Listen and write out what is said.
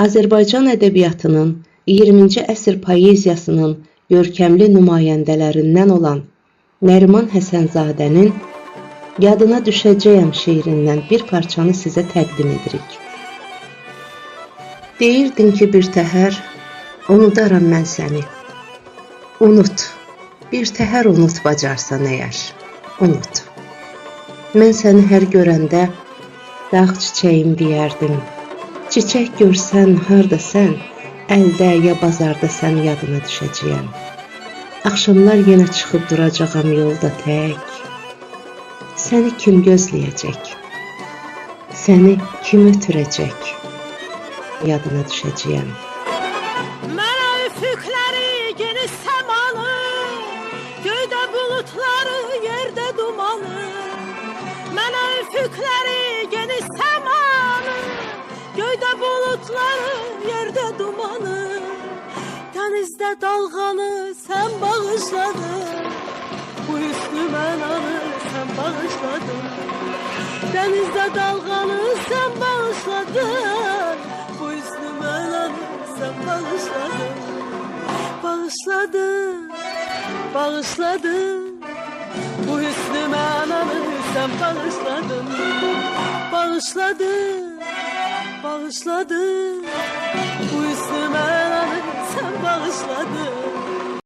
Azərbaycan ədəbiyyatının 20-ci əsr poeziyasının görkəmli nümayəndələrindən olan Nəriman Həsənzadənin Yadına düşəcəyəm şeirindən bir parçanı sizə təqdim edirik. Deyirdin ki, bir təhər unudaram mən səni. Unut, bir təhər unut bacarsan əgər, unut. Mən səni hər görəndə dağ çiçəyim deyərdim. Çiçək görsən, harda sən, əldə ya bazarda sən yadına düşəcəyəm. Axşamlar yenə çıxıb duracağam yolda tək. Səni kim gözləyəcək? Səni kim ötürəcək? Yadına düşəcəyəm. Mənə üfüqləri, geniş səmanı, göydə bulutları, yerdə dumanı. Mənə üfüqləri, geniş səmanı, göydə bulutları, yerdə dumanı. Dənizdə dalğanı sən bağışladın, bu üstü mənanı sən bağışladın. Dənizdə dalğanı sən bağışladın, bu üstü mənanı sən bağışladın. Bağışladın, bağışladın, bu üstü mənanı sən bağışladın. Bağışladın, bağışladın, bu üstü mənanı sən bağışladın.